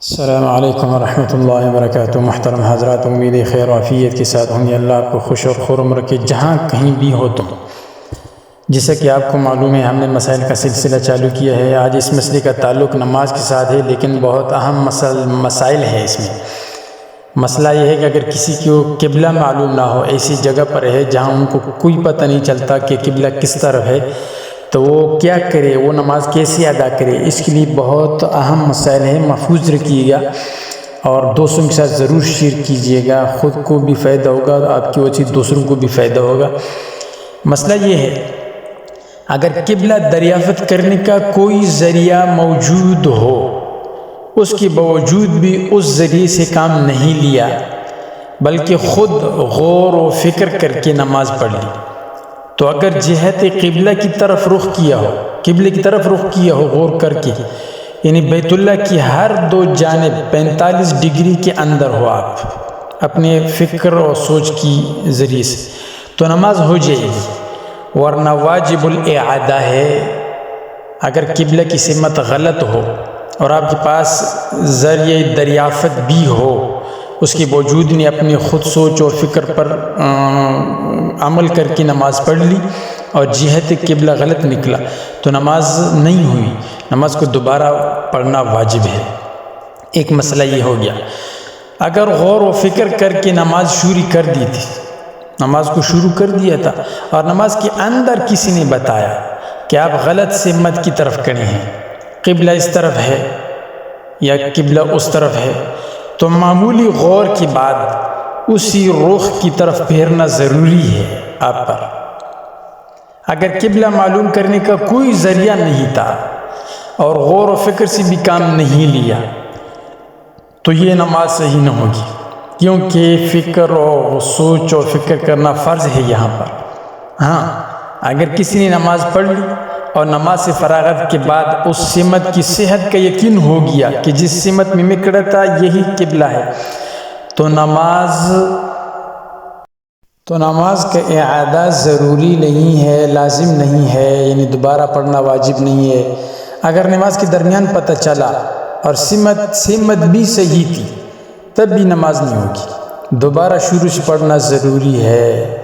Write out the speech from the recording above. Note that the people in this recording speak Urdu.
السلام علیکم ورحمۃ اللہ وبرکاتہ۔ محترم حضرات، امید خیر و عافیت کے ساتھ ہوں گے۔ اللہ آپ کو خوش اور خرم رکھے جہاں کہیں بھی ہو تم۔ جیسا کہ آپ کو معلوم ہے، ہم نے مسائل کا سلسلہ چالو کیا ہے۔ آج اس مسئلے کا تعلق نماز کے ساتھ ہے، لیکن بہت اہم مسائل ہیں اس میں۔ مسئلہ یہ ہے کہ اگر کسی کو قبلہ معلوم نہ ہو، ایسی جگہ پر ہے جہاں ان کو کوئی پتہ نہیں چلتا کہ قبلہ کس طرف ہے، تو وہ کیا کرے، وہ نماز کیسے ادا کرے؟ اس کے لیے بہت اہم مسائل ہیں، محفوظ رکھیے گا اور دوستوں کے ساتھ ضرور شیئر کیجیے گا۔ خود کو بھی فائدہ ہوگا، آپ کی وجہ سے دوسروں کو بھی فائدہ ہوگا۔ مسئلہ یہ ہے، اگر قبلہ دریافت کرنے کا کوئی ذریعہ موجود ہو، اس کے باوجود بھی اس ذریعے سے کام نہیں لیا، بلکہ خود غور و فکر کر کے نماز پڑھ لی، تو اگر جہت قبلہ کی طرف رخ کیا ہو، قبلے کی طرف رخ کیا ہو غور کر کے، یعنی بیت اللہ کی ہر دو جانب 45 ڈگری کے اندر ہو آپ اپنے فکر اور سوچ کی ذریعے سے، تو نماز ہو جائے گی۔ ورنہ واجب الاعادہ ہے۔ اگر قبلہ کی سمت غلط ہو اور آپ کے پاس ذریعہ دریافت بھی ہو، اس کے باوجود نے اپنی خود سوچ اور فکر پر عمل کر کے نماز پڑھ لی اور جہت قبلہ غلط نکلا، تو نماز نہیں ہوئی، نماز کو دوبارہ پڑھنا واجب ہے۔ ایک مسئلہ یہ ہو گیا۔ اگر غور و فکر کر کے نماز شروع کر دی تھی، نماز کو شروع کر دیا تھا اور نماز کے اندر کسی نے بتایا کہ آپ غلط سمت کی طرف کھڑے ہیں، قبلہ اس طرف ہے یا قبلہ اس طرف ہے، تو معمولی غور کے بعد اسی رخ کی طرف پھیرنا ضروری ہے آپ پر۔ اگر قبلہ معلوم کرنے کا کوئی ذریعہ نہیں تھا اور غور و فکر سے بھی کام نہیں لیا، تو یہ نماز صحیح نہ ہوگی، کیونکہ فکر اور سوچ اور فکر کرنا فرض ہے یہاں پر۔ ہاں، اگر کسی نے نماز پڑھ لی اور نماز سے فراغت کے بعد اس سمت کی صحت کا یقین ہو گیا کہ جس سمت میں کھڑا تھا یہی قبلہ ہے، تو نماز کا اعادہ ضروری نہیں ہے، لازم نہیں ہے، یعنی دوبارہ پڑھنا واجب نہیں ہے۔ اگر نماز کے درمیان پتہ چلا اور سمت بھی صحیح تھی، تب بھی نماز نہیں ہوگی، دوبارہ شروع سے پڑھنا ضروری ہے۔